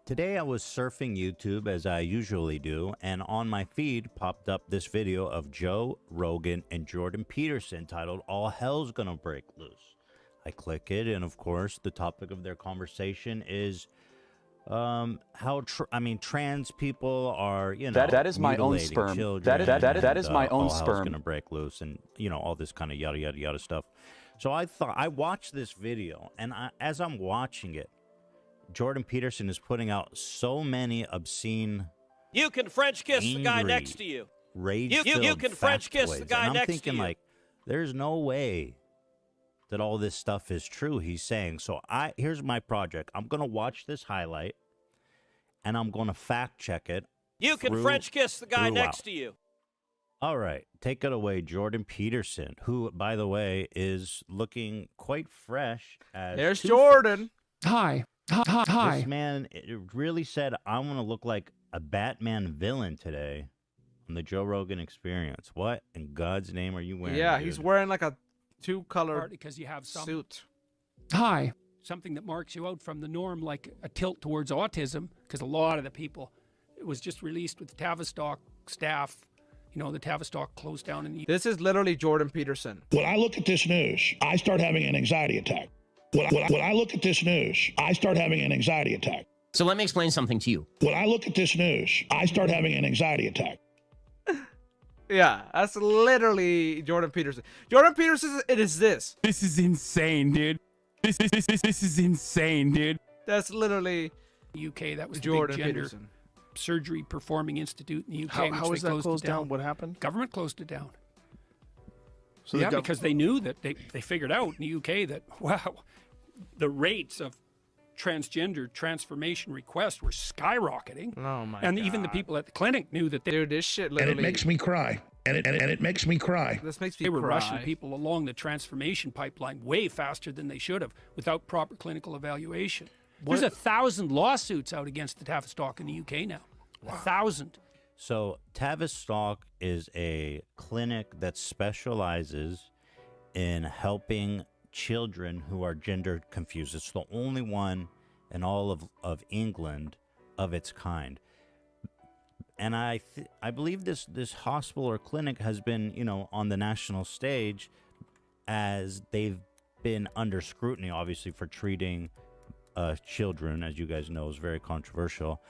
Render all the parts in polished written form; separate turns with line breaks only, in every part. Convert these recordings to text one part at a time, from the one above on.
Today I was surfing YouTube as I usually do, and on my feed popped up this video of Joe Rogan and Jordan Peterson titled "All Hell's Gonna Break Loose." I click it, and of course, the topic of their conversation is how trans people are,
that is my own
mutilating
sperm.
children.
That is my own
all hell's
sperm.
gonna break loose, and all this kind of yada yada yada stuff. So I watched this video, and as I'm watching it, Jordan Peterson is putting out so many obscene.
You can French kiss the guy next to you. You can French kiss the guy next to you.
I'm thinking, like, there's no way that all this stuff is true he's saying. So here's my project. I'm gonna watch this highlight, and I'm gonna fact check it.
You can French kiss the guy next to you.
All right, take it away, Jordan Peterson, who, by the way, is looking quite fresh.
There's Jordan.
Hi.
This man really said, "I want to look like a Batman villain today on the Joe Rogan Experience." What in God's name are you wearing?
Yeah,
dude?
he's wearing like a two-color
because you have some
suit.
Hi. Something that marks you out from the norm, like a tilt towards autism, because a lot of the people, it was just released with the Tavistock staff. The Tavistock closed down in the...
This is literally Jordan Peterson.
When I look at this news, I start having an anxiety attack. When I look at this news, I start having an anxiety attack.
So let me explain something to you.
When I look at this news, I start having an anxiety attack.
Yeah, that's literally Jordan Peterson. Jordan Peterson, it is this.
This is insane, dude. This is insane, dude.
That's literally
UK. That was
Jordan
the big gender
Peterson.
surgery performing institute in the UK.
How is that closed down? What happened?
Government closed it down.
So
yeah, because they knew that they figured out in the UK that, wow, the rates of transgender transformation requests were skyrocketing.
Oh my
and
God.
even the people at the clinic knew that
Dude, this shit literally...
And it makes me cry. And it makes me cry.
This makes me
they were
cry.
rushing people along the transformation pipeline way faster than they should have without proper clinical evaluation. There's 1,000 lawsuits out against the Tavistock in the UK now. 1,000.
So Tavistock is a clinic that specializes in helping children who are gender confused. It's the only one in all of England of its kind. And I believe this hospital or clinic has been, on the national stage as they've been under scrutiny, obviously, for treating children, as you guys know, is very controversial.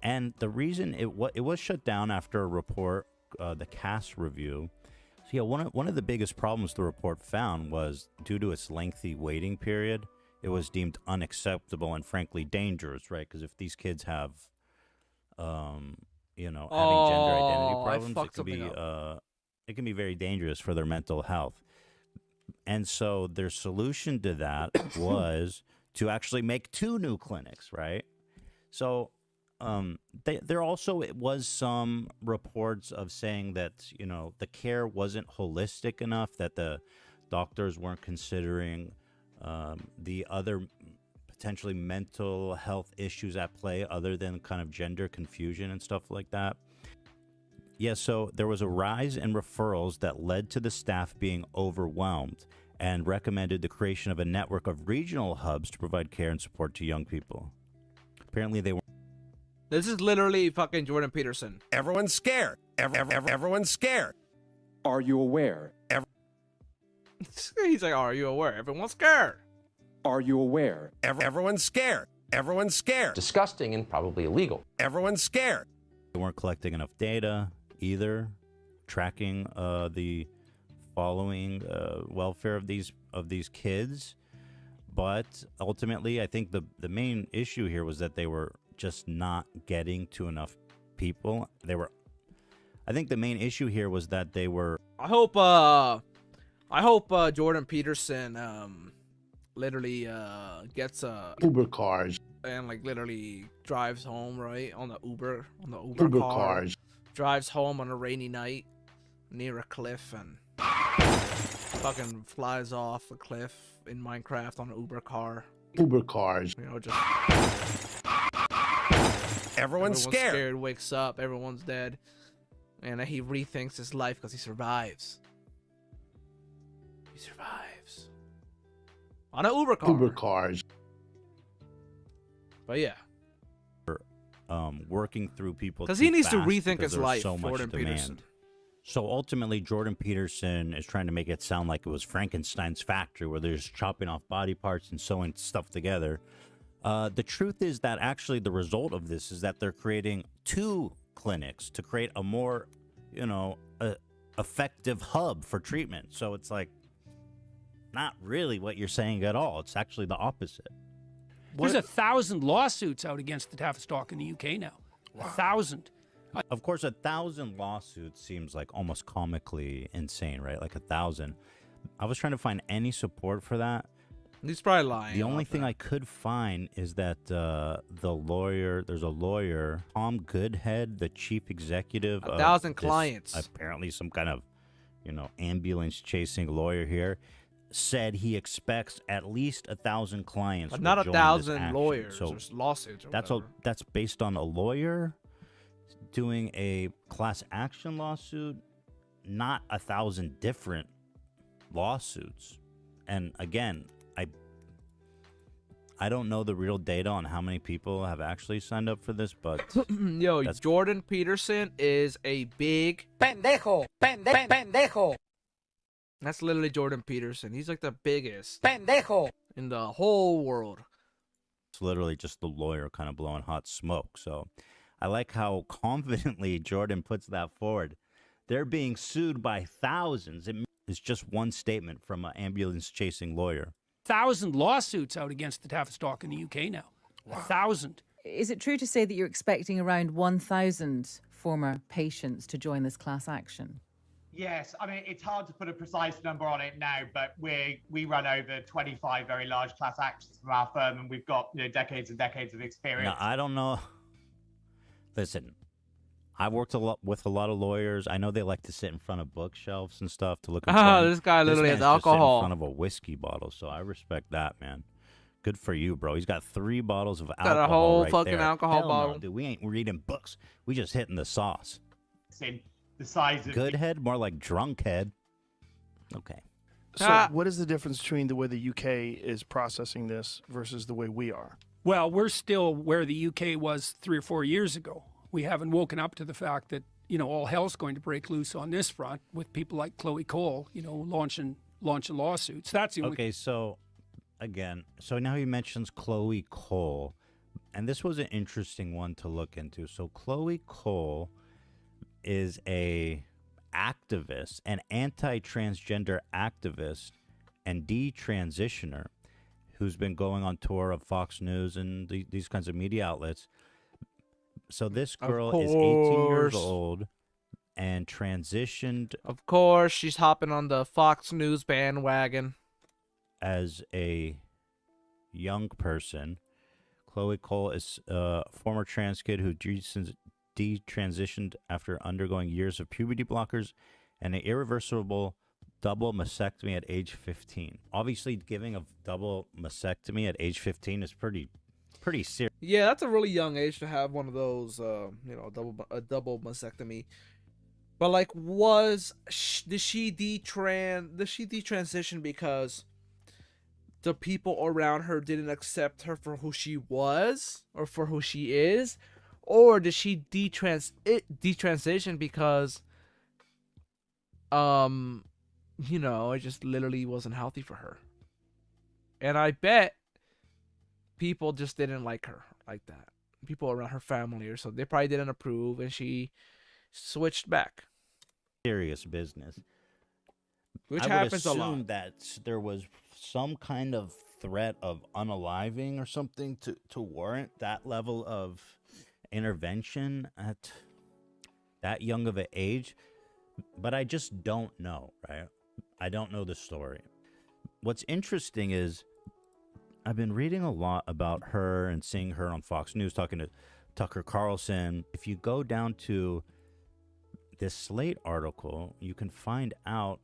And the reason it was shut down after a report, the CAS review. So yeah, one of the biggest problems the report found was due to its lengthy waiting period, it was deemed unacceptable and frankly dangerous, right? Because if these kids have, having gender identity problems, it can be very dangerous for their mental health. And so their solution to that was to actually make 2 new clinics, right? So there also was some reports of saying that the care wasn't holistic enough, that the doctors weren't considering the other potentially mental health issues at play other than kind of gender confusion and stuff like that. Yeah, so there was a rise in referrals that led to the staff being overwhelmed and recommended the creation of a network of regional hubs to provide care and support to young people. Apparently they weren't.
This is literally fucking Jordan Peterson.
Everyone's scared. Everyone's scared.
Are you aware?
He's like, are you aware? Everyone's scared.
Are you aware?
Everyone's scared. Everyone's scared.
Disgusting and probably illegal.
Everyone's scared.
They weren't collecting enough data either, tracking the following welfare of these kids. But ultimately, I think the main issue here was that they were just not getting to enough people. I think the main issue here was that they were.
I hope Jordan Peterson literally gets
Uber cars.
and like literally drives home right on the Uber
Uber
car,
cars.
drives home on a rainy night near a cliff and fucking flies off a cliff in Minecraft on an Uber car.
Uber cars.
Just
Everyone's scared.
Wakes up, everyone's dead, and then he rethinks his life because he survives. He survives on an Uber car.
Uber cars.
But yeah,
working through people
because
too
he needs to
fast
rethink
because
his
there's
life.
so much
Jordan
demand.
Peterson.
So ultimately, Jordan Peterson is trying to make it sound like it was Frankenstein's factory, where they're just chopping off body parts and sewing stuff together. The truth is that actually the result of this is that they're creating 2 clinics to create a more, effective hub for treatment. So it's like not really what you're saying at all. It's actually the opposite.
There's 1,000 lawsuits out against the Tavistock in the UK now. 1,000.
Of course, 1,000 lawsuits seems like almost comically insane, right? Like 1,000. I was trying to find any support for that.
He's probably lying.
The only thing I could find is that there's a lawyer, Tom Goodhead, the chief executive.
1,000 clients.
Apparently some kind of, ambulance chasing lawyer here, said he expects at least 1,000 clients.
But not
will join
1,000
this action.
lawyers.
So
There's lawsuits. Or
that's based on a lawyer doing a class action lawsuit, not 1,000 different lawsuits. And again, I don't know the real data on how many people have actually signed up for this, but
yo, Jordan Peterson is a big pendejo. That's literally Jordan Peterson. He's like the biggest pendejo in the whole world.
It's literally just the lawyer kind of blowing hot smoke. So I like how confidently Jordan puts that forward. They're being sued by thousands. It's just one statement from an ambulance chasing lawyer.
1,000 lawsuits out against the Tavistock in the UK now. 1,000.
Is it true to say that you're expecting around 1,000 former patients to join this class action?
Yes, I mean, it's hard to put a precise number on it now, but we run over 25 very large class actions from our firm, and we've got decades and decades of experience.
Now, I don't know. Listen, I've worked with a lot of lawyers. I know they like to sit in front of bookshelves and stuff to look.
This guy literally has alcohol
in front of a whiskey bottle, so I respect that, man. Good for you, bro. He's got 3 bottles of alcohol.
Got a whole
right
fucking
there.
alcohol
Hell
bottle.
No, dude, we ain't reading books. We just hitting the sauce.
In the size of
good head, more like drunk head. Okay.
So, what is the difference between the way the UK is processing this versus the way we are?
Well, we're still where the UK was 3 or 4 years ago. We haven't woken up to the fact that, all hell's going to break loose on this front with people like Chloe Cole, launching lawsuits. That's the only.
Okay, so again, now he mentions Chloe Cole, and this was an interesting one to look into. So Chloe Cole is an anti-transgender activist and detransitioner who's been going on tour of Fox News and these kinds of media outlets. So this girl is 18 years old and transitioned.
Of course, she's hopping on the Fox News bandwagon.
As a young person, Chloe Cole is a former trans kid who detransitioned after undergoing years of puberty blockers and an irreversible double mastectomy at age 15. Obviously, giving a double mastectomy at age 15 is pretty serious.
Yeah, that's a really young age to have one of those, a double mastectomy. But like, did she detransition because the people around her didn't accept her for who she was or for who she is, or did she detransition because it just literally wasn't healthy for her? And I bet people just didn't like her like that. People around her family or so, they probably didn't approve, and she switched back.
Serious business.
Which
I
happens a
would
lot.
assume that there was some kind of threat of unaliving or something to warrant that level of intervention at that young of an age. But I just don't know, right? I don't know the story. What's interesting is I've been reading a lot about her and seeing her on Fox News talking to Tucker Carlson. If you go down to this Slate article, you can find out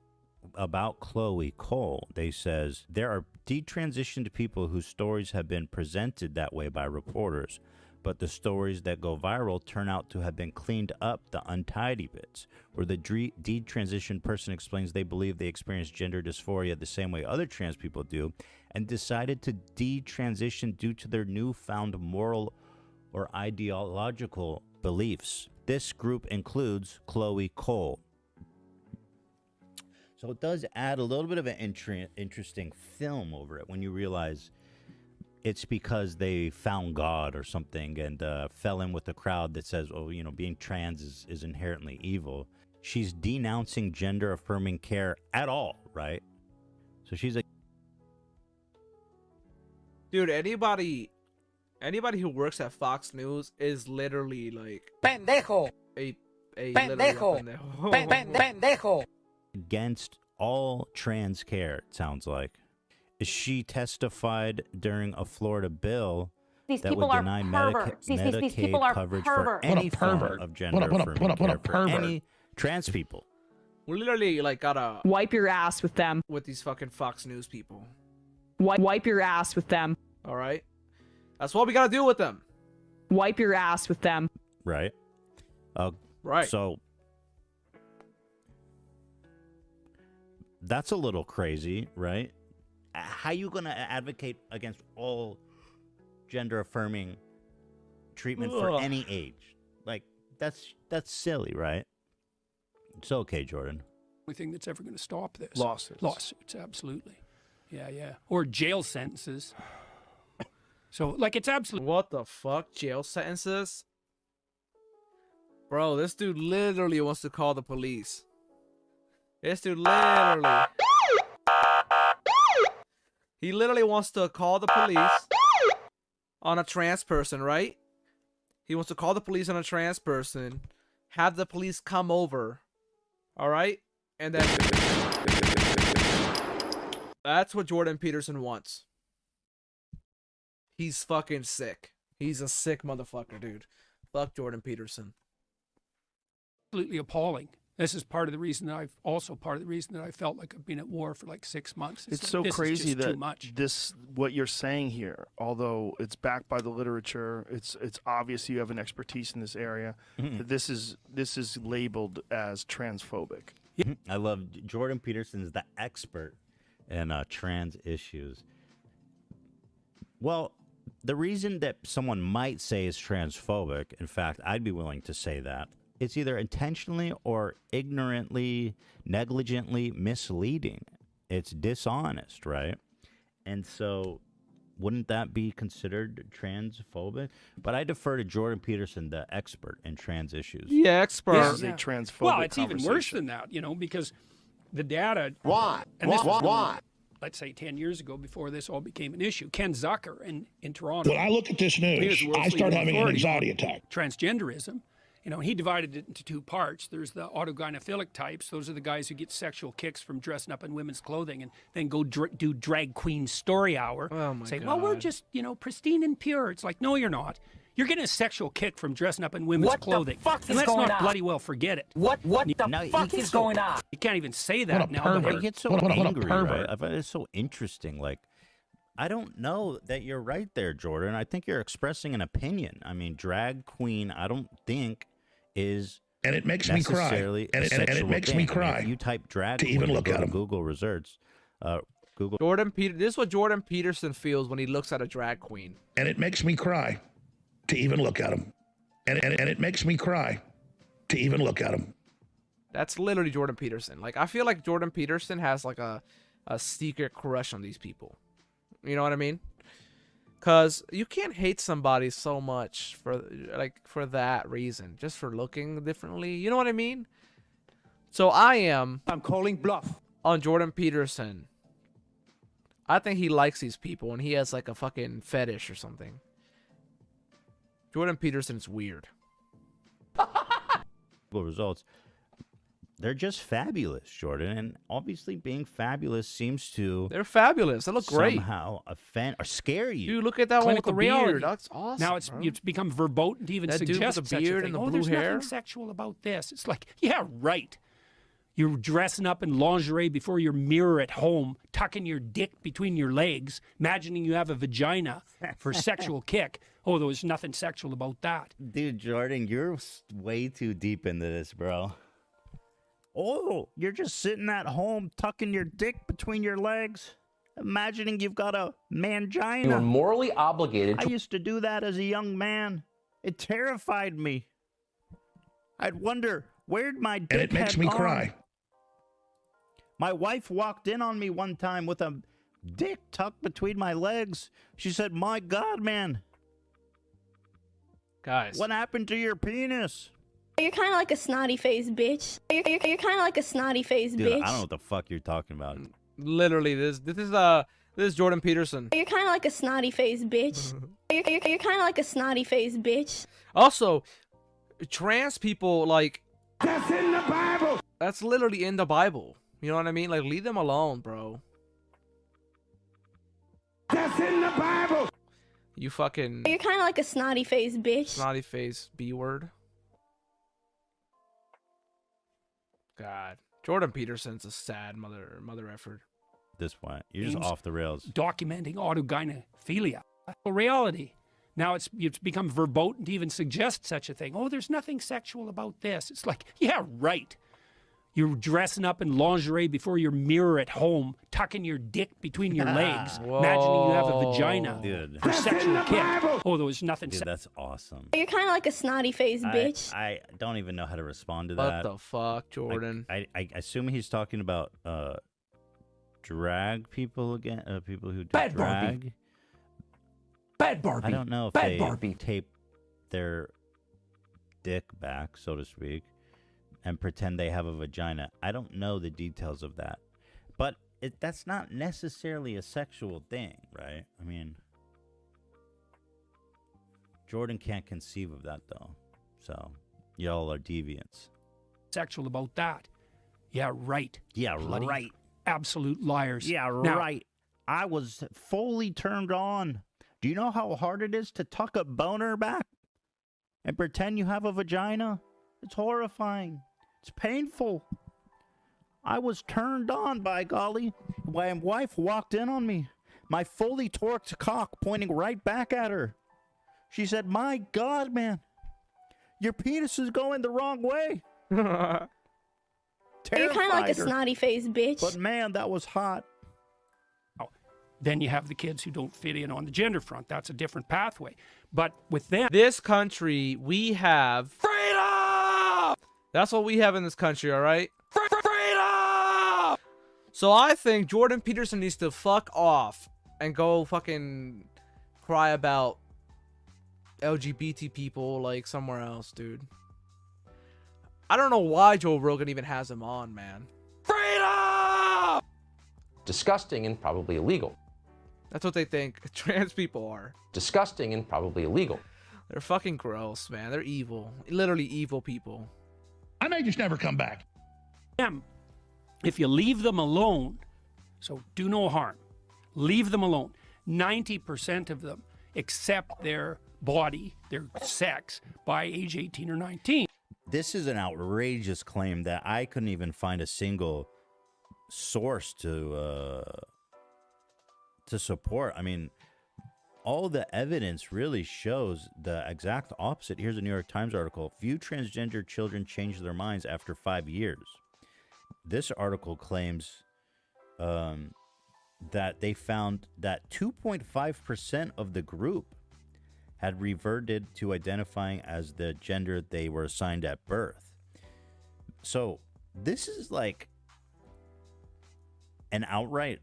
about Chloe Cole. They says there are detransitioned people whose stories have been presented that way by reporters, but the stories that go viral turn out to have been cleaned up the untidy bits, where the detransitioned person explains they believe they experience gender dysphoria the same way other trans people do, and decided to detransition due to their newfound moral or ideological beliefs. This group includes Chloe Cole. So it does add a little bit of an interesting film over it when you realize it's because they found God or something and fell in with the crowd that says, oh, you know, being trans is inherently evil. She's denouncing gender-affirming care at all, right? So she's like...
Dude, anybody who works at Fox News is literally like...
Pendejo!
Pendejo!
Pendejo!
Against all trans care, it sounds like. She testified during a Florida bill that would deny Medicaid coverage for any form of gender-affirming care for any trans people.
We literally like gotta
wipe your ass with them.
With these fucking Fox News people.
Wipe your ass with them.
All right, that's what we gotta do with them.
Wipe your ass with them.
Right.
Right.
So that's a little crazy, right? How you gonna advocate against all gender-affirming treatment for any age? Like that's silly, right? It's okay, Jordan.
Only thing that's ever going to stop this.
Lawsuits,
absolutely. Yeah. Or jail sentences. So, like, it's absolutely...
What the fuck? Jail sentences? Bro, this dude literally wants to call the police. This dude literally... He literally wants to call the police on a trans person, right? He wants to call the police on a trans person, have the police come over, all right? And then... That's what Jordan Peterson wants. He's fucking sick. He's a sick motherfucker, dude. Fuck Jordan Peterson.
Absolutely appalling. This is part of the reason that I felt like I've been at war for like 6 months.
It's so crazy that
too much.
what you're saying here, although it's backed by the literature, it's obvious you have an expertise in this area. That this is labeled as transphobic.
I love Jordan Peterson's the expert in trans issues. Well, the reason that someone might say is transphobic, in fact, I'd be willing to say that, it's either intentionally or ignorantly, negligently misleading. It's dishonest, right? And so wouldn't that be considered transphobic? But I defer to Jordan Peterson, the expert in trans issues.
The expert.
This is a transphobic
Well, it's even worse than that, because the data...
Why?
Let's say 10 years ago, before this all became an issue, Ken Zucker in Toronto...
When I look at this news, I start having an anxiety attack.
Transgenderism. He divided it into two parts. There's the autogynephilic types. Those are the guys who get sexual kicks from dressing up in women's clothing and then go do drag queen story hour.
Oh my
Say,
God.
well, we're just, pristine and pure. It's like, no, you're not. You're getting a sexual kick from dressing up in women's clothing.
What the fuck is
let's
going
not
on?
bloody well forget it.
What the fuck is going on?
You can't even say that now.
I get so angry, right? I find it so interesting. Like, I don't know that you're right there, Jordan. I think you're expressing an opinion. I mean, drag queen, I don't think is
and it makes me cry. And it makes me cry.
If you type drag
to
queen
even look
go
at
to
them.
Google results, Google.
This is what Jordan Peterson feels when he looks at a drag queen.
And it makes me cry to even look at them. And it makes me cry to even look at them.
That's literally Jordan Peterson. Like, I feel like Jordan Peterson has like a secret crush on these people. You know what I mean? Because you can't hate somebody so much for that reason, just for looking differently. You know what I mean? So I'm
calling bluff
on Jordan Peterson. I think he likes these people and he has like a fucking fetish or something. Jordan Peterson's weird.
Google results. They're just fabulous, Jordan, and obviously being fabulous seems to...
They're fabulous. They look great.
Somehow offend or scare you.
Dude, look at that one with the beard. That's awesome.
Now it's become verboten to even
that
suggest
dude with the beard and the blue
there's
hair.
Nothing sexual about this. It's like, yeah, right. You're dressing up in lingerie before your mirror at home, tucking your dick between your legs, imagining you have a vagina for a sexual kick. Oh, there was nothing sexual about that.
Dude, Jordan, you're way too deep into this, bro. Oh, you're just sitting at home, tucking your dick between your legs, imagining you've got a mangina.
You're morally obligated
I
to...
used to do that as a young man. It terrified me. I'd wonder, where'd my dick
And it makes
had
me
gone?
cry.
My wife walked in on me one time with a dick tucked between my legs. She said, "My God, man.
Guys.
What happened to your penis?"
You're kind of like a snotty faced bitch. You're kind of like a snotty faced
Dude,
bitch.
I don't know what the fuck you're talking about.
Literally, this is Jordan Peterson.
You're kind of like a snotty faced bitch. You're kind of like a snotty faced bitch.
Also, trans people, like,
That's in the Bible.
that's literally in the Bible. You know what I mean? Like, leave them alone, bro.
That's in the Bible.
You fucking
You're kind of like a snotty faced bitch.
snotty face B word. God, Jordan Peterson's a sad mother effort.
This point, you're just
Games
off the rails.
Documenting autogynephilia. A reality. Now it's become verboten to even suggest such a thing. Oh, there's nothing sexual about this. It's like, yeah, right. You're dressing up in lingerie before your mirror at home, tucking your dick between your legs, imagining you have a vagina.
Dude.
For sexual kick. Oh, there was nothing.
Dude, that's awesome.
You're kind of like a snotty faced bitch.
I don't even know how to respond to
What
that.
the fuck, Jordan?
I assume he's talking about drag people again, people who do
Bad
drag.
Barbie. Bad Barbie.
I don't know if
Bad
they
Barbie.
tape their dick back, so to speak, and pretend they have a vagina. I don't know the details of that, but that's not necessarily a sexual thing, right? I mean, Jordan can't conceive of that though, so y'all are deviants.
Sexual about that. Yeah, right.
Yeah,
Bloody
right.
Absolute liars.
Yeah,
Now,
right. I was fully turned on. Do you know how hard it is to tuck a boner back and pretend you have a vagina? It's horrifying. It's painful. I was turned on, by golly. My wife walked in on me, my fully torqued cock pointing right back at her. She said, "My God, man, your penis is going the wrong way."
You're kind of like a
Terrified her.
snotty faced bitch.
But man, that was hot.
Then you have the kids who don't fit in on the gender front. That's a different pathway. But with them,
This country, we have freedom. That's what we have in this country, all right? Freedom. So I think Jordan Peterson needs to fuck off and go fucking cry about LGBT people like somewhere else, dude. I don't know why Joe Rogan even has him on, man. Freedom.
Disgusting and probably illegal.
That's what they think trans people are.
Disgusting and probably illegal.
They're fucking gross, man. They're evil. Literally evil people.
I may just never come back.
if you leave them alone, so do no harm, leave them alone, 90% of them accept their body, their sex, by age 18 or 19.
This is an outrageous claim that I couldn't even find a single source to support. I mean, all the evidence really shows the exact opposite. Here's a New York Times article. Few transgender children change their minds after 5 years. This article claims that they found that 2.5% of the group had reverted to identifying as the gender they were assigned at birth. So this is like an outright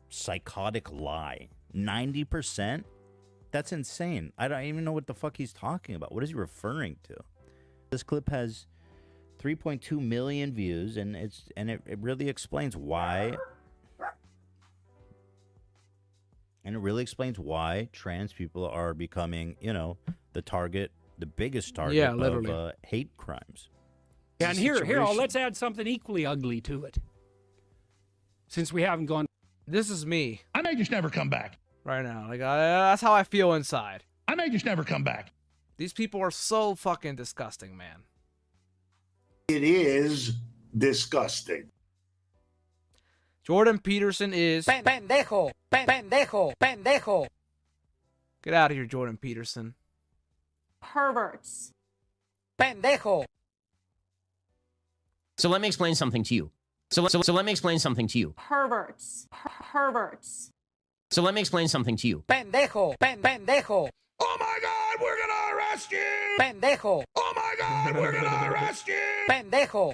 psychotic lie. 90%? That's insane. I don't even know what the fuck he's talking about. What is he referring to? This clip has 3.2 million views, and it really explains why. And it really explains why trans people are becoming, you know, the biggest target of hate crimes.
And here, let's add something equally ugly to it. Since we haven't gone.
This is me.
I may just never come back.
Right now. Like, that's how I feel inside.
I may just never come back.
These people are so fucking disgusting, man.
It is disgusting.
Jordan Peterson is...
Pendejo, pendejo, pendejo.
Get out of here, Jordan Peterson.
Perverts.
Pendejo.
So let me explain something to you. So let me explain something to you.
Perverts. Perverts.
So let me explain something to you.
Pendejo, pendejo.
Oh my God, we're gonna arrest you!
Pendejo.
Oh my God, we're gonna arrest you!
Pendejo.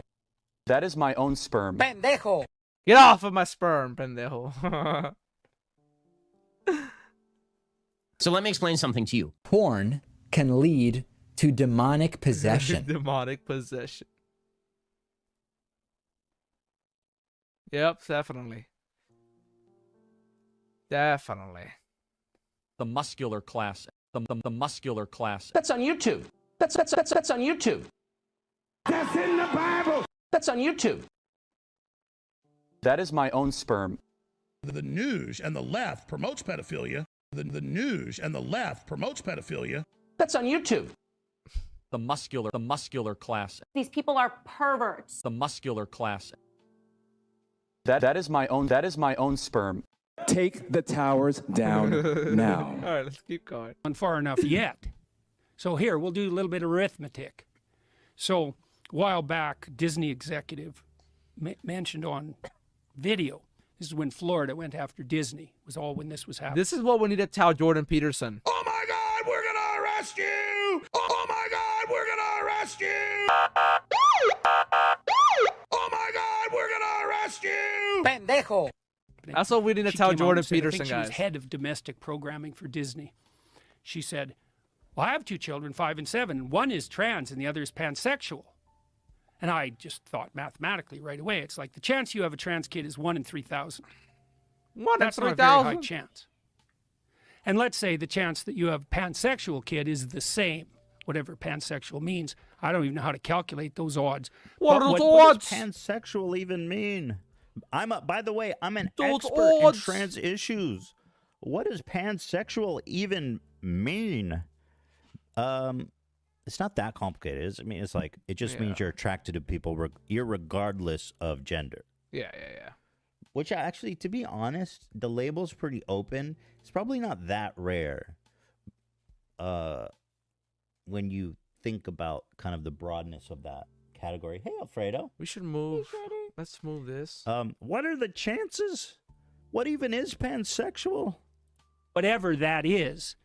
That is my own sperm.
Pendejo.
Get off of my sperm, pendejo.
So let me explain something to you.
Porn can lead to demonic possession.
Demonic possession. Yep, definitely. Definitely.
The muscular class. The muscular class.
That's on YouTube. That's on YouTube.
That's in the Bible.
That's on YouTube.
That is my own sperm.
The news and the left promotes pedophilia. The news and the left promotes pedophilia.
That's on YouTube.
The muscular class.
These people are perverts.
The muscular class. That is my own sperm. Take the towers down now.
All right, let's keep going.
Not far enough yet. So here, we'll do a little bit of arithmetic. So a while back, Disney executive mentioned on video, this is when Florida went after Disney, was all when this was happening.
This is what we need to tell Jordan Peterson.
Oh my God, we're gonna arrest you! Oh my God, we're gonna arrest you! Oh my God, we're gonna arrest you!
Pendejo.
That's what we need to
She
tell
came out
Jordan
and said, I
Peterson,
think she was
guys.
head of domestic programming for Disney. She said, well, I have 2 children, 5 and 7. One is trans and the other is pansexual. And I just thought mathematically right away, it's like the chance you have a trans kid is 1 in 3,000. That's not a very high chance. And let's say the chance that you have a pansexual kid is the same, whatever pansexual means. I don't even know how to calculate those odds.
What
But
What does pansexual even mean? By the way, I'm an expert in trans issues. What does pansexual even mean? It's not that complicated. I mean, it's like, it just means you're attracted to people irregardless of gender.
Yeah.
Which actually, to be honest, the label's pretty open. It's probably not that rare when you think about kind of the broadness of that category. Hey, Alfredo.
We should move. Let's move this.
What are the chances? What even is pansexual?
Whatever that is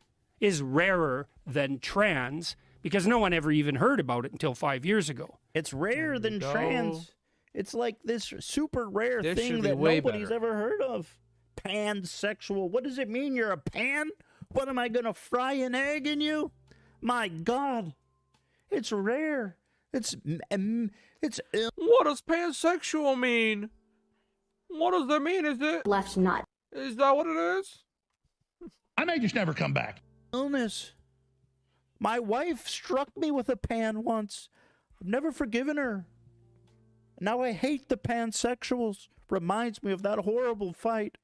rarer than trans because no one ever even heard about it until 5 years ago.
It's rarer than trans. It's like this super rare
This
thing
should be
that
way
nobody's
better.
ever heard of. Pansexual. What does it mean? You're a pan? What am I going to fry an egg in you? My God. It's rare. It's
What does pansexual mean? What does that mean? Is it
left nut?
Is that what it is?
I may just never come back.
Illness. My wife struck me with a pan once. I've never forgiven her. Now I hate the pansexuals. Reminds me of that horrible fight.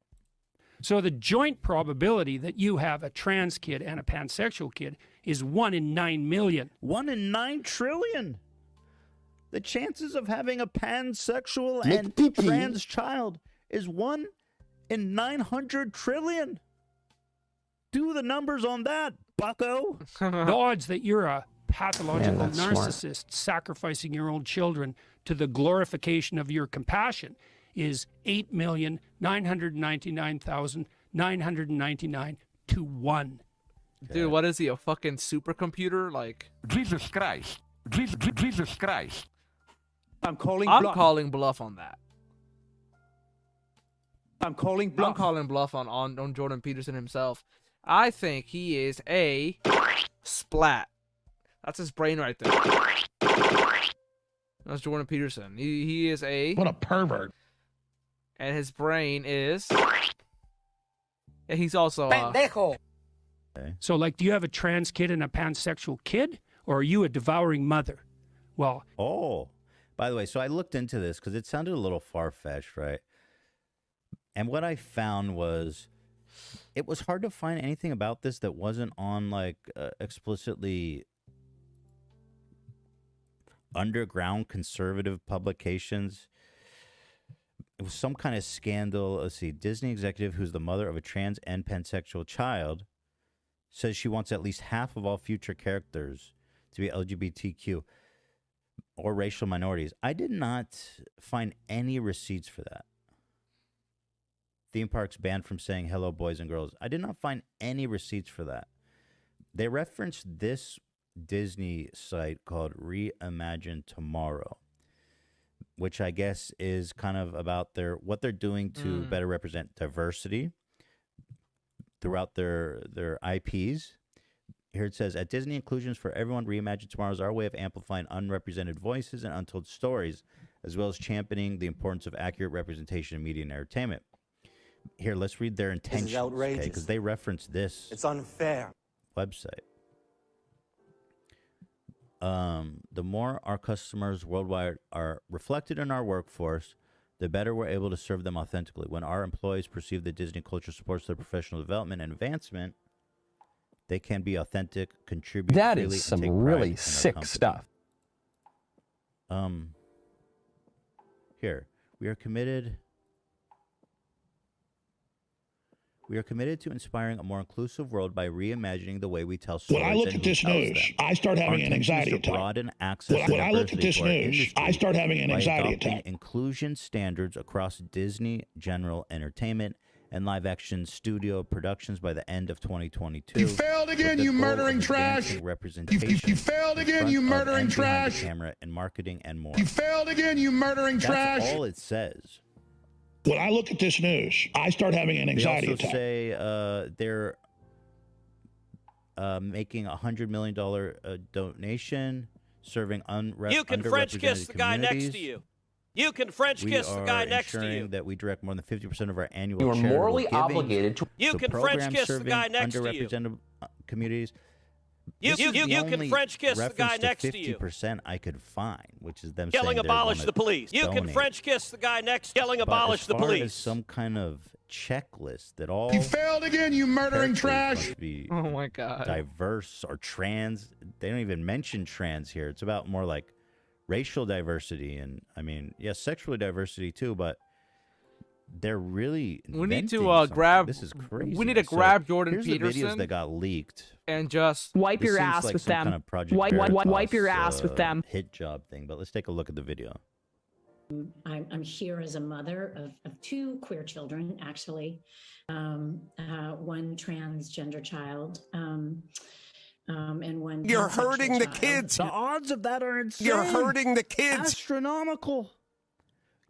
So the joint probability that you have a trans kid and a pansexual kid is 1 in 9 million.
1 in 9 trillion. The chances of having a pansexual and trans child is 1 in 900 trillion. Do the numbers on that, bucko.
The odds that you're a pathological
Man, that's smart.
narcissist sacrificing your own children to the glorification of your compassion is 8,999,999 to 1.
Dude, what is he? A fucking supercomputer? Like
Jesus Christ. Jesus Christ.
I'm calling bluff on that.
I'm calling
I'm calling bluff on Jordan Peterson himself. I think he is a splat. That's his brain right there. That's Jordan Peterson. He is a...
What a pervert.
And his brain is... Yeah, he's also...
Pendejo.
So, like, do you have a trans kid and a pansexual kid? Or are you a devouring mother? Well...
Oh, by the way, so I looked into this because it sounded a little far-fetched, right? And what I found was... It was hard to find anything about this that wasn't on, like, explicitly underground conservative publications. It was some kind of scandal. Let's see. Disney executive who's the mother of a trans and pansexual child says she wants at least half of all future characters to be LGBTQ or racial minorities. I did not find any receipts for that. Theme parks banned from saying hello, boys and girls. I did not find any receipts for that. They referenced this Disney site called Reimagine Tomorrow, which I guess is kind of about what they're doing to better represent diversity throughout their IPs. Here it says, at Disney, Inclusions for Everyone, Reimagine Tomorrow is our way of amplifying unrepresented voices and untold stories, as well as championing the importance of accurate representation in media and entertainment. Here, let's read their intentions. This is outrageous. Because they reference this.
It's unfair.
Website. The more our customers worldwide are reflected in our workforce, the better we're able to serve them authentically. When our employees perceive that Disney culture supports their professional development and advancement, they can be authentic, contribute.
That
freely,
is some
and take
really
pride
sick stuff.
Here, we are committed to inspiring a more inclusive world by reimagining the way we tell stories.
When I look at this news, I start having an anxiety attack.
Broaden access
when I look at this news, I start having an anxiety attack.
Inclusion standards across Disney General Entertainment and live-action studio productions by the end of 2022.
You failed again, you murdering trash. You failed again, you murdering trash.
Camera and marketing and more.
You failed again, you murdering trash.
That's all it says.
When I look at this news, I start having an anxiety attack.
They also say they're making a $100 million donation, serving
You can French kiss the guy next to you. You can French kiss the guy next to you.
We are ensuring that we direct more than 50% of our annual
You are
charitable
morally
giving
obligated to.
You can French kiss the guy next to you.
Underrepresented communities.
You can French kiss the guy next to you.
50% I could find, which is them
yelling
saying
abolish the police. You can French kiss the guy next, yelling abolish the police.
As some kind of checklist that all
you failed again, you murdering trash.
Must be
oh my god,
diverse or trans. They don't even mention trans here. It's about more like racial diversity and I mean, yes, sexual diversity too, but they're really
we need to grab
this is crazy.
We need to grab Jordan
here's
Peterson
the videos that got leaked
and just
wipe your ass
like
with
some
them.
Kind of Project
wipe your ass with them.
Hit job thing, but let's take a look at the video.
I'm here as a mother of two queer children, actually, one transgender child, and one.
You're hurting the kids.
The odds of that are insane.
You're hurting the kids.
Astronomical.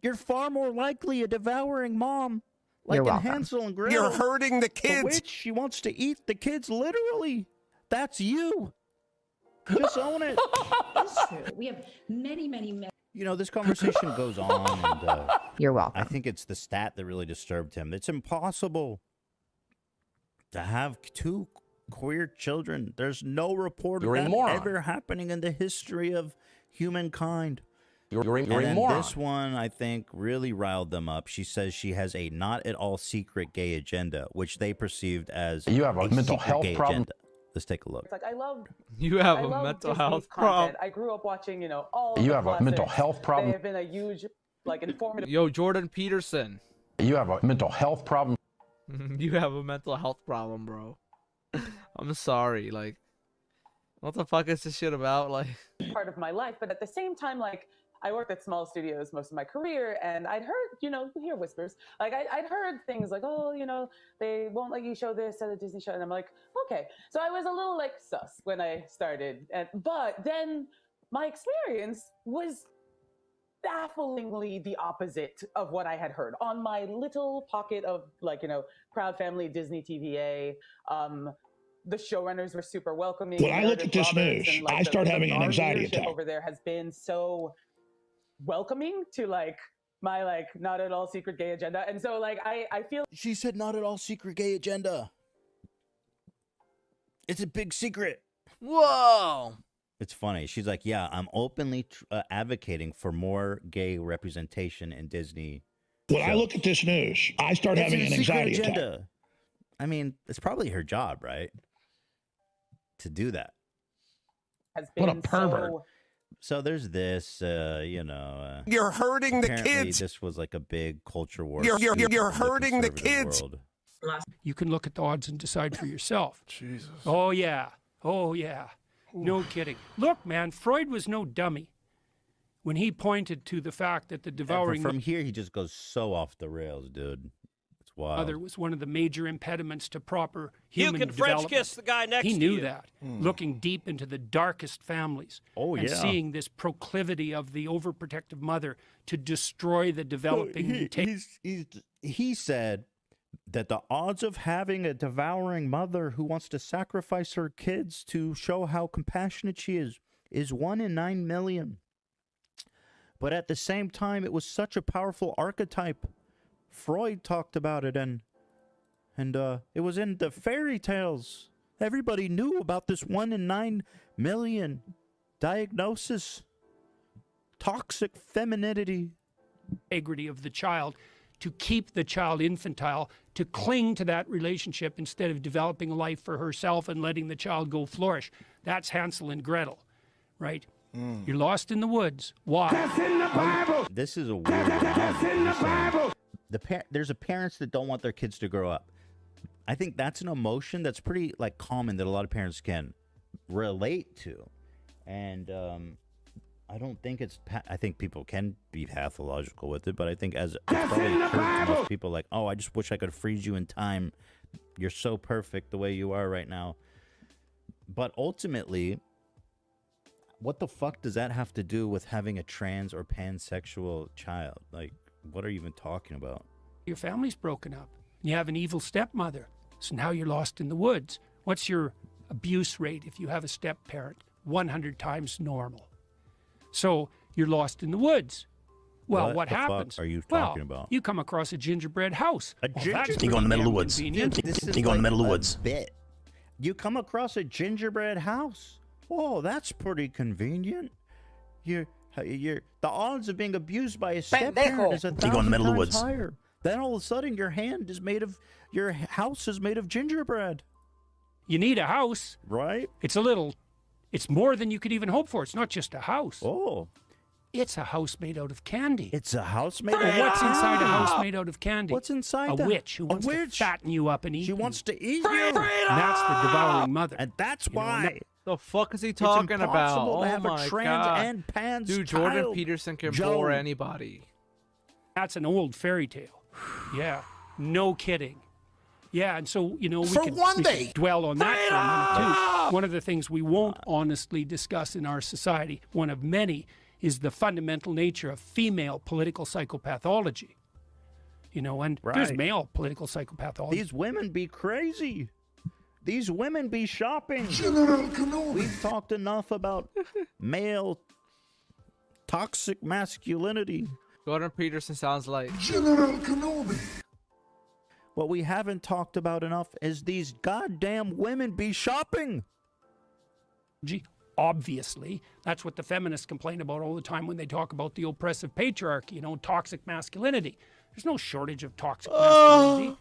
You're far more likely a devouring mom, like
You're
in
welcome.
Hansel and Gretel.
You're hurting the kids.
The witch, she wants to eat the kids literally. That's you. Just own it.
That's true. We have many.
You know, this conversation goes on, and
you're welcome.
I think it's the stat that really disturbed him. It's impossible to have two queer children. There's no report of that ever happening in the history of humankind.
You're a
and
moron.
This one, I think, really riled them up. She says she has a not at all secret gay agenda, which they perceived as
you have a mental health problem.
Agenda. Let's take a look.
It's like I love.
You have
I
a
love
mental
Disney's
health
content.
problem.
I grew up watching, all.
You
the
have a mental
classics.
health problem.
They have been a huge, informative.
Yo, Jordan Peterson.
You have a mental health problem.
You have a mental health problem, bro. I'm sorry. What the fuck is this shit about?
Part of my life, but at the same time, I worked at small studios most of my career, and I'd heard, you hear whispers. I'd heard things like, oh, they won't let you show this at a Disney show. And I'm like, okay. So I was a little sus when I started. But then my experience was bafflingly the opposite of what I had heard on my little pocket of Proud Family Disney TVA. The showrunners were super welcoming.
When I look at this news, I start having an anxiety attack.
Over there has been so welcoming to my not at all secret gay agenda, and so I feel
she said not at all secret gay agenda. It's a big secret.
Whoa.
It's funny. She's like, yeah, I'm openly advocating for more gay representation in Disney.
When I look at this news, I start having an anxiety attack.
I mean, it's probably her job, right? To do that.
Has been
what a pervert.
So there's this,
you're hurting the kids.
This was like a big culture war.
You're hurting the kids.
World.
You can look at the odds and decide for yourself.
Jesus.
Oh, yeah. No kidding. Look, man, Freud was no dummy when he pointed to the fact that the devouring...
From here, he just goes so off the rails, dude. It's wild.
mother was one of the major impediments to proper human
You can
development.
French kiss the guy next
He
to
knew
you.
that, looking deep into the darkest families and
yeah.
seeing this proclivity of the overprotective mother to destroy the developing.
He said that the odds of having a devouring mother who wants to sacrifice her kids to show how compassionate she is 1 in 9 million. But at the same time, it was such a powerful archetype. Freud talked about it, and it was in the fairy tales. Everybody knew about this 1 in 9 million diagnosis. Toxic femininity.
Integrity of the child, to keep the child infantile, to cling to that relationship instead of developing a life for herself and letting the child go flourish. That's Hansel and Gretel, right? You're lost in the woods. Why?
That's in the Bible.
This is a weird
That's in the Bible.
There's a parents that don't want their kids to grow up. I think that's an emotion that's pretty like common that a lot of parents can relate to, and I don't think I think people can be pathological with it, but I think as it's probably occurred to most people, like, oh, I just wish I could freeze you in time. You're so perfect the way you are right now. But ultimately, what the fuck does that have to do with having a trans or pansexual child? Like, what are you even talking about?
Your family's broken up. You have an evil stepmother. So now you're lost in the woods. What's your abuse rate if you have a step parent? 100 times normal. So you're lost in the woods. Well, what
the
happens?
fuck are you talking about?
You come across a gingerbread house.
You go in the middle of the woods. You go in the middle of the woods.
Bit. You come across a gingerbread house. Oh, that's pretty convenient. The odds of being abused by a step parent is 1,000
You go in the middle of the
times
woods.
higher. Then all of a sudden, your house is made of gingerbread.
You need a house.
Right?
It's more than you could even hope for. It's not just a house.
Oh.
It's a house made out of candy.
It's a house made out of
candy. What's inside a house
candy?
made out of candy?
What's inside
a witch who wants to fatten you up and eat
She
you.
wants to eat you.
And that's the devouring mother.
And that's why.
The fuck is he talking about?
impossible
Oh
to have a
my
trans
God.
and pans
Dude, Jordan
child.
Peterson can
Joe.
bore anybody.
That's an old fairy tale. Yeah, no kidding. Yeah, and so, we
For one
we
day.
could dwell on that for a minute, too. One of the things we won't honestly discuss in our society, one of many, is the fundamental nature of female political psychopathology. And there's male political psychopathology.
These women be crazy. These women be shopping. We've talked enough about male toxic masculinity.
Jordan Peterson sounds like
General Kenobi.
What we haven't talked about enough is these goddamn women be shopping.
Obviously, that's what the feminists complain about all the time when they talk about the oppressive patriarchy, toxic masculinity. There's no shortage of toxic masculinity.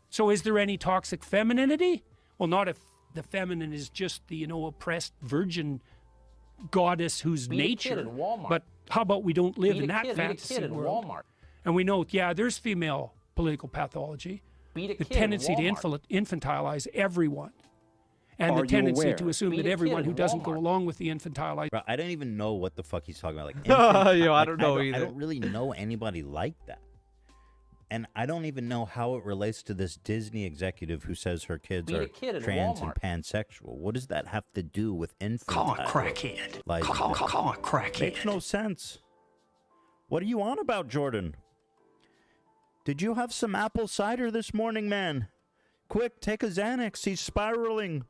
So is there any toxic femininity? Well, not if the feminine is just the, oppressed virgin goddess whose
Be a kid
nature.
in Walmart.
But how about we don't live
Be
in
a
that
kid
fantasy
in
world?
Walmart.
And we know, there's female political pathology.
Beat a
The
kid in
tendency to
Walmart.
infantilize everyone. And
Are
the
you
tendency
aware?
to assume
Beat
that
a kid
everyone
in
who doesn't go
Walmart.
along with the infantilization.
Bro, I don't even know what the fuck he's talking about. Like,
Yo, I don't know
I
either.
don't really know anybody like that. And I don't even know how it relates to this Disney executive who says her kids
Beat a
are
kid in
trans
Walmart.
and pansexual. What does that have to do with infantile?
Call a crackhead.
Like,
Call a crackhead.
makes no sense. What are you on about, Jordan? Did you have some apple cider this morning, man? Quick, take a Xanax. He's spiraling.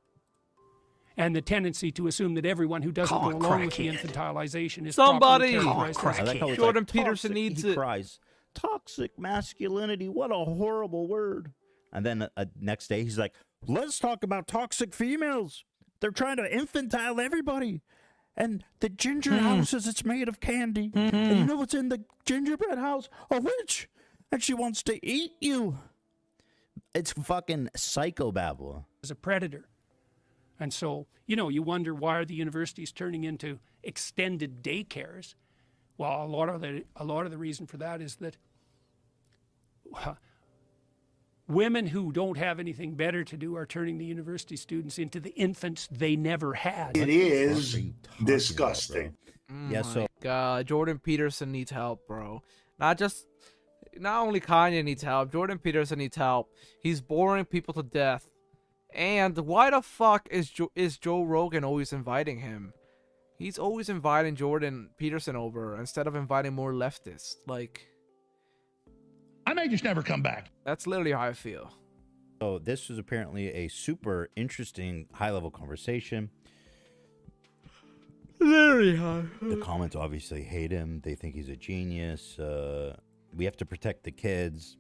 And the tendency to assume that everyone who doesn't
Call
go
a
along with the
crackhead.
infantilization is
Somebody!
properly
Call a
characterized as
I like how he's
Jordan
like,
Peterson
toxic-
needs
he
it.
cries, toxic masculinity. What a horrible word. And then next day he's like, let's talk about toxic females. They're trying to infantile everybody. And the ginger houses, it's made of candy. And you know what's in the gingerbread house? A witch. And she wants to eat you. It's fucking psychobabble.
as a predator. And so, you wonder why are the universities turning into extended daycares? Well, a lot of the reason for that is that women who don't have anything better to do are turning the university students into the infants they never had.
It is disgusting.
Yeah, so
God, Jordan Peterson needs help, bro. Not just not only Kanye needs help, Jordan Peterson needs help. He's boring people to death. And why the fuck is Joe Rogan always inviting him? He's always inviting Jordan Peterson over instead of inviting more leftists. Like,
I may just never come back.
That's literally how I feel.
So this was apparently a super interesting high-level conversation.
Very high.
The comments obviously hate him. They think he's a genius. We have to protect the kids.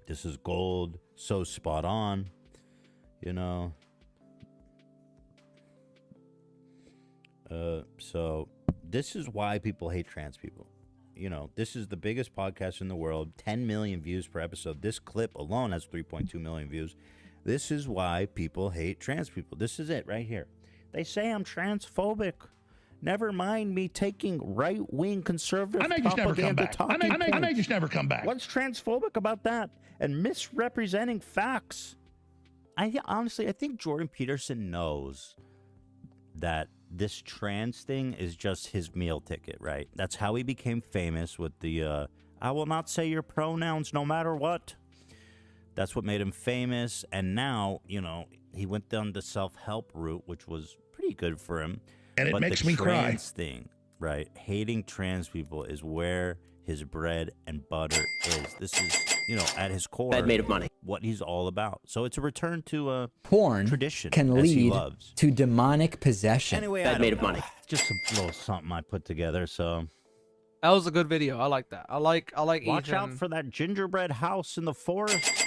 This is gold. So spot on. You know. So this is why people hate trans people. You know, this is the biggest podcast in the world. 10 million views per episode. This clip alone has 3.2 million views. This is why people hate trans people. This is it right here. They say I'm transphobic. Never mind me taking right-wing conservative
I may just never come
propaganda
back.
talking
I may
points.
just never come back.
What's transphobic about that? And misrepresenting facts. Honestly, I think Jordan Peterson knows that this trans thing is just his meal ticket, right? That's how he became famous with the, I will not say your pronouns no matter what. That's what made him famous. And now, you know, he went down the self-help route, which was pretty good for him.
And it
but
makes
the
me cry.
trans thing, right? Hating trans people is where his bread and butter is. This is, you know, at his core,
Bed made of money.
What he's all about. So it's a return to
Porn
tradition
can
as he
lead
loves.
to demonic possession.
Anyway,
Bed made of money.
Just a little something I put together. So
That was a good video. I like that. I like
watch
Ethan.
out for that gingerbread house in the forest.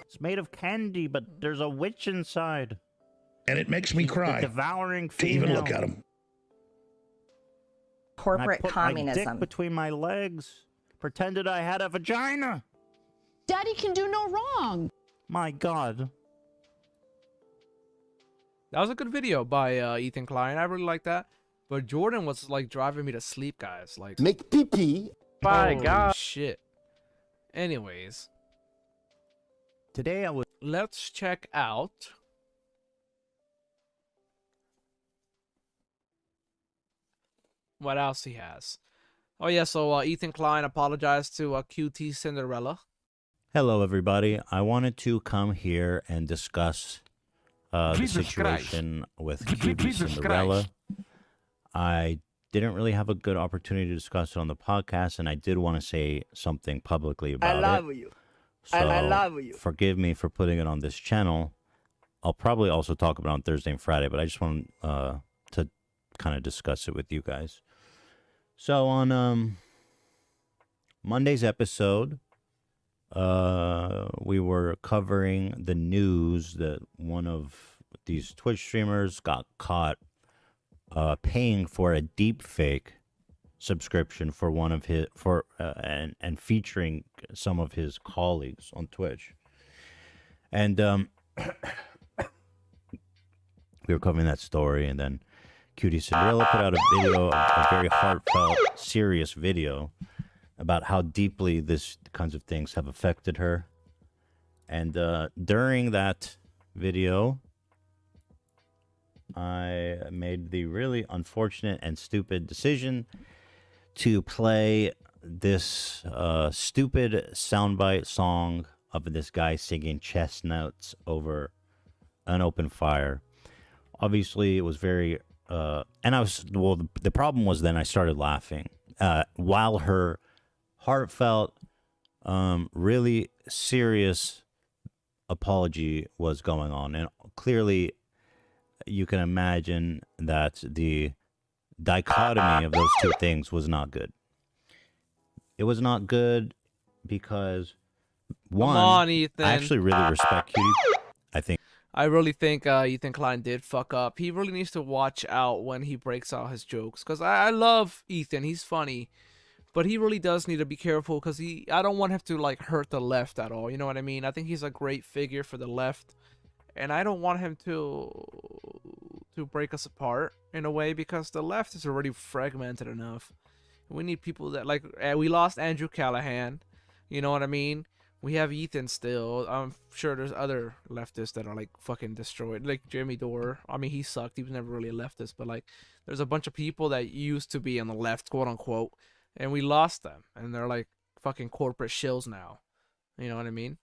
It's made of candy, but there's a witch inside.
And it makes me
She's the
cry
devouring
to
female.
even look at him.
Corporate
I put
communism.
my dick between my legs. Pretended I had a vagina.
Daddy can do no wrong.
My God.
That was a good video by Ethan Klein. I really like that. But Jordan was like driving me to sleep, guys. Like,
Make pee-pee.
my God, shit. Anyways,
today
let's check out. What else he has? Oh yeah, so Ethan Klein apologized to QT Cinderella.
Hello, everybody. I wanted to come here and discuss the
Jesus
situation with
Jesus
QT
Christ.
Cinderella. I didn't really have a good opportunity to discuss it on the podcast, and I did want to say something publicly about it.
you.
So
I love you.
forgive me for putting it on this channel. I'll probably also talk about it on Thursday and Friday, but I just want to kind of discuss it with you guys. So on Monday's episode, we were covering the news that one of these Twitch streamers got caught paying for a deep fake subscription for one of his and featuring some of his colleagues on Twitch. And we were covering that story, and then Cutie Cinderella put out a video, a very heartfelt, serious video about how deeply this kinds of things have affected her. And during that video, I made the really unfortunate and stupid decision to play this stupid soundbite song of this guy singing chestnuts over an open fire. Obviously, it was very... and I was... Well, the problem was then I started laughing while her heartfelt, really serious apology was going on. And clearly, you can imagine that the dichotomy of those two things was not good. It was not good because, one,
Come on, Ethan.
I actually really respect Cutie.
I really think Ethan Klein did fuck up. He really needs to watch out when he breaks out his jokes. Because I love Ethan. He's funny. But he really does need to be careful because I don't want him to like hurt the left at all. You know what I mean? I think he's a great figure for the left. And I don't want him to break us apart in a way because the left is already fragmented enough. We need people that like we lost Andrew Callahan. You know what I mean? We have Ethan still. I'm sure there's other leftists that are like fucking destroyed. Like Jeremy Dore. I mean, he sucked. He was never really a leftist. But like, there's a bunch of people that used to be on the left, quote unquote, and we lost them. And they're like fucking corporate shills now. You know what I mean?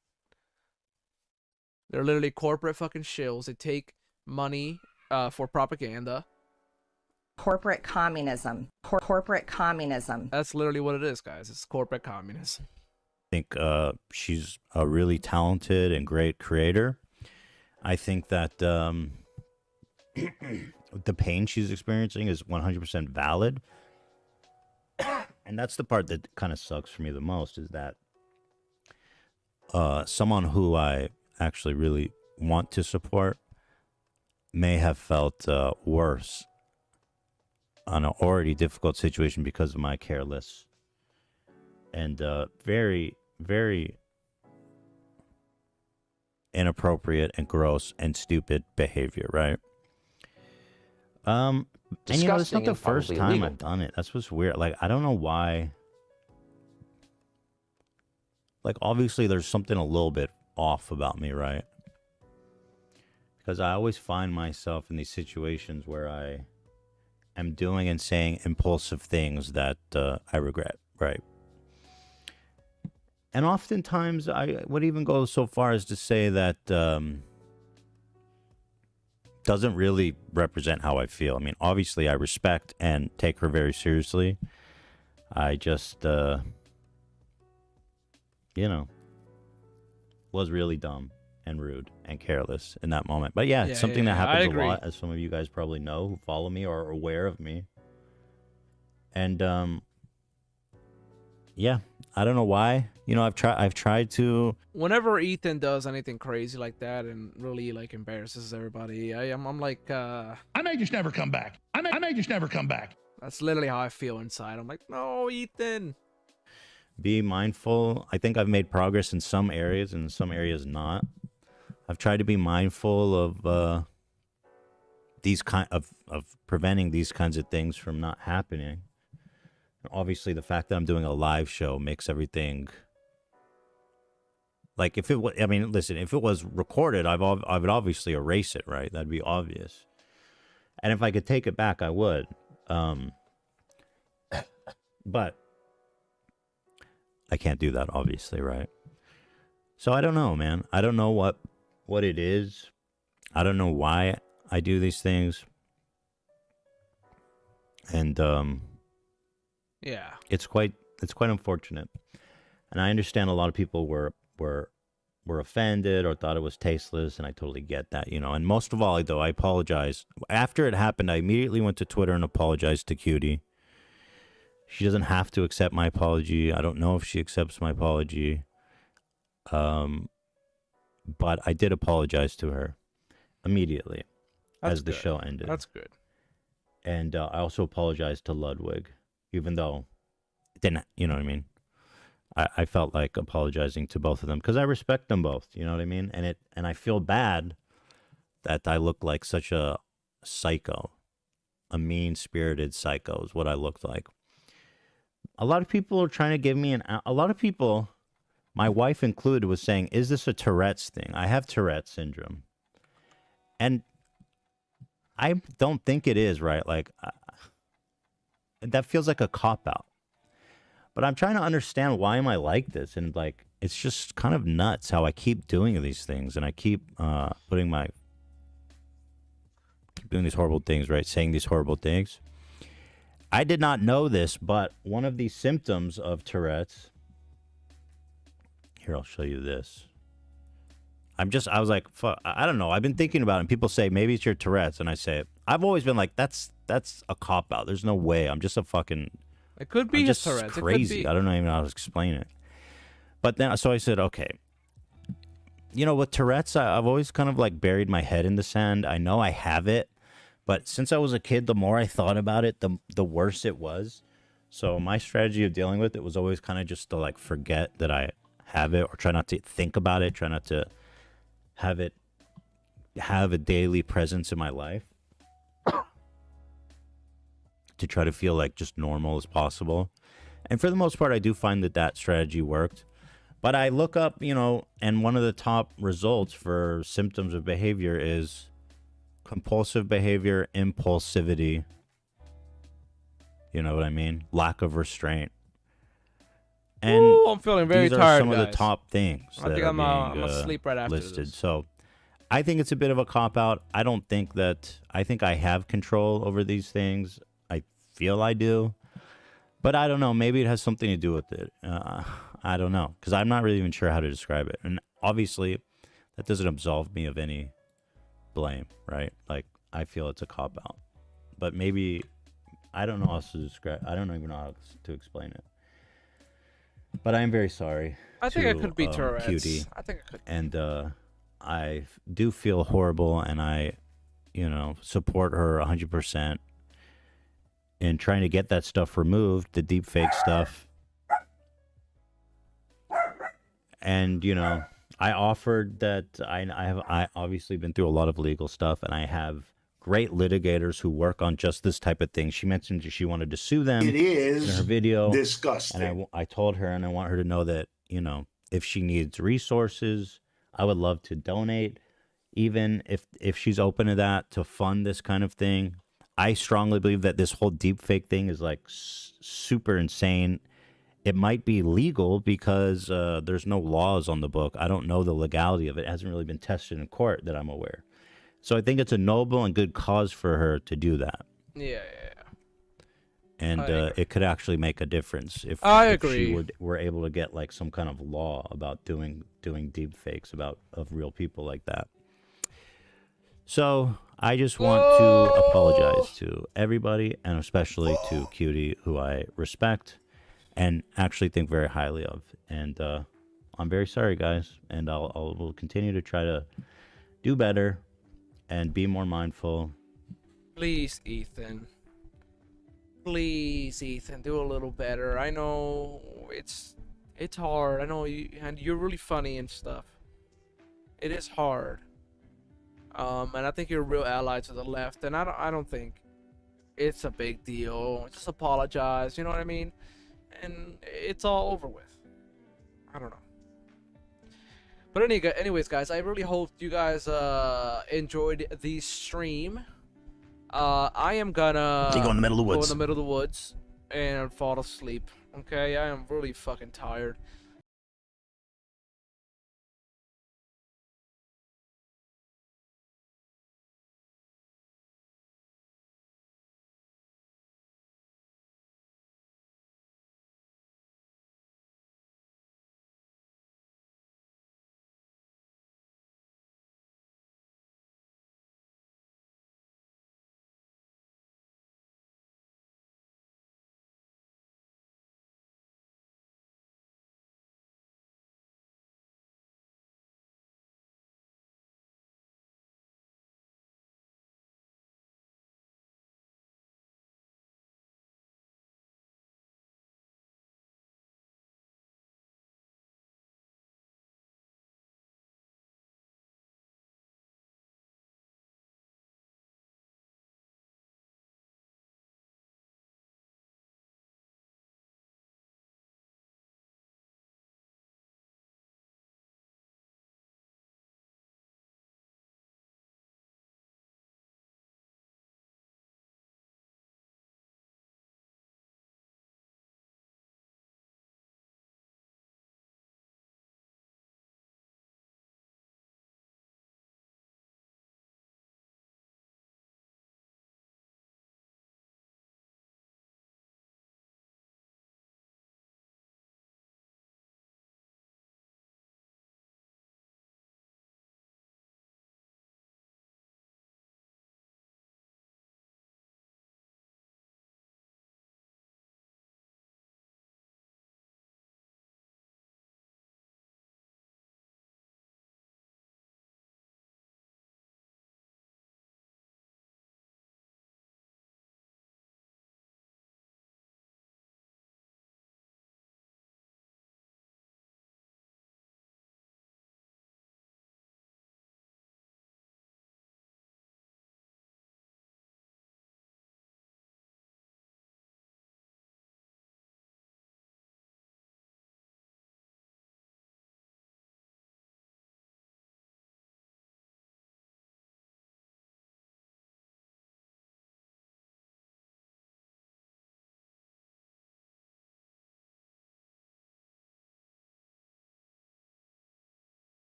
They're literally corporate fucking shills. They take money for propaganda.
Corporate communism. Corporate communism.
That's literally what it is, guys. It's corporate communism.
I think she's a really talented and great creator. I think that the pain she's experiencing is 100% valid. And that's the part that kind of sucks for me the most, is that someone who I actually really want to support may have felt worse on an already difficult situation because of my careless and very, very inappropriate and gross and stupid behavior, right? And you know, it's not the first time I've done it. That's what's weird. Like, I don't know why. Like, obviously, there's something a little bit off about me, right? Because I always find myself in these situations where I am doing and saying impulsive things that I regret, right? And oftentimes, I would even go so far as to say that doesn't really represent how I feel. I mean, obviously, I respect and take her very seriously. I just, you know, was really dumb and rude and careless in that moment. But yeah, it's something that happens a lot, as some of you guys probably know who follow me or are aware of me. And yeah, I don't know why. You know, I've tried to.
Whenever Ethan does anything crazy like that and really like embarrasses everybody, I'm like,
I may just never come back. I may just never come back.
That's literally how I feel inside. I'm like, no, Ethan.
Be mindful. I think I've made progress in some areas and in some areas not. I've tried to be mindful of these of preventing these kinds of things from not happening. Obviously, the fact that I'm doing a live show makes everything. Like, if it was, I mean, listen, if it was recorded, I would obviously erase it, right? That'd be obvious. And if I could take it back, I would. But I can't do that, obviously, right? So I don't know, man. I don't know what it is. I don't know why I do these things. And
yeah,
it's quite unfortunate. And I understand a lot of people were offended or thought it was tasteless, and I totally get that, you know. And most of all, though, I apologize. After it happened, I immediately went to Twitter and apologized to Cutie. She doesn't have to accept my apology. I don't know if she accepts my apology. But I did apologize to her immediately as the show ended.
That's good.
And I also apologized to Ludwig, even though it didn't, you know what I mean? I felt like apologizing to both of them because I respect them both, you know what I mean? And I feel bad that I look like such a psycho, a mean-spirited psycho is what I looked like. A lot of people are trying to give me a lot of people, my wife included, was saying, is this a Tourette's thing? I have Tourette's syndrome. And I don't think it is, right? Like, that feels like a cop-out. But I'm trying to understand, why am I like this? And, like, it's just kind of nuts how I keep doing these things. And I keep doing these horrible things, right? Saying these horrible things. I did not know this, but one of the symptoms of Tourette's... Here, I'll show you this. I was like, fuck, I don't know. I've been thinking about it, and people say, maybe it's your Tourette's. And I say, I've always been like, that's a cop-out. There's no way. I'm just a fucking...
It could be
just
Tourette's.
Crazy.
It could be.
I don't even know how to explain it. But then, so I said, okay. You know, with Tourette's, I've always kind of like buried my head in the sand. I know I have it, but since I was a kid, the more I thought about it, the worse it was. So my strategy of dealing with it was always kind of just to like forget that I have it, or try not to think about it, try not to have a daily presence in my life. To try to feel like just normal as possible. And for the most part, I do find that strategy worked. But I look up, you know, and one of the top results for symptoms of behavior is compulsive behavior, impulsivity. You know what I mean? Lack of restraint. And
Ooh, I'm feeling very
these are
tired,
some of the
guys.
top things
I
that
think
are
I'm
being
gonna sleep right after
listed.
this.
So I think it's a bit of a cop-out. I don't think that... I think I have control over these things. I feel I do. But I don't know. Maybe it has something to do with it. I don't know. Because I'm not really even sure how to describe it. And obviously, that doesn't absolve me of any blame, right? Like, I feel it's a cop-out. But maybe... I don't know how to describe... I don't even know how to explain it. But I am very sorry.
I think it could be Tourette's.
Cutie.
I think it could.
And I do feel horrible, and I, support her 100% in trying to get that stuff removed, the deep fake stuff. And I offered that I obviously been through a lot of legal stuff, and I have great litigators who work on just this type of thing. She mentioned she wanted to sue them.
It is
in her video.
disgusting.
And I told her, and I want her to know that, if she needs resources, I would love to donate. Even if she's open to that, to fund this kind of thing. I strongly believe that this whole deep fake thing is like super insane. It might be legal because there's no laws on the book. I don't know the legality of it. It hasn't really been tested in court that I'm aware. So I think it's a noble and good cause for her to do that.
Yeah.
And it could actually make a difference if
agree.
she were able to get like some kind of law about doing deep fakes of real people like that. So I just want to apologize to everybody, and especially to Cutie, who I respect and actually think very highly of. And I'm very sorry, guys, and will continue to try to do better and be more mindful.
Please, Ethan. Please, Ethan, do a little better. I know it's hard. I know you're really funny and stuff. It is hard. And I think you're a real ally to the left, and I don't think it's a big deal. Just apologize, you know what I mean? And it's all over with. I don't know. But anyways, guys, I really hope you guys enjoyed the stream. I am gonna
go in the middle of the woods.
Go in the middle of the woods and fall asleep. Okay, I am really fucking tired.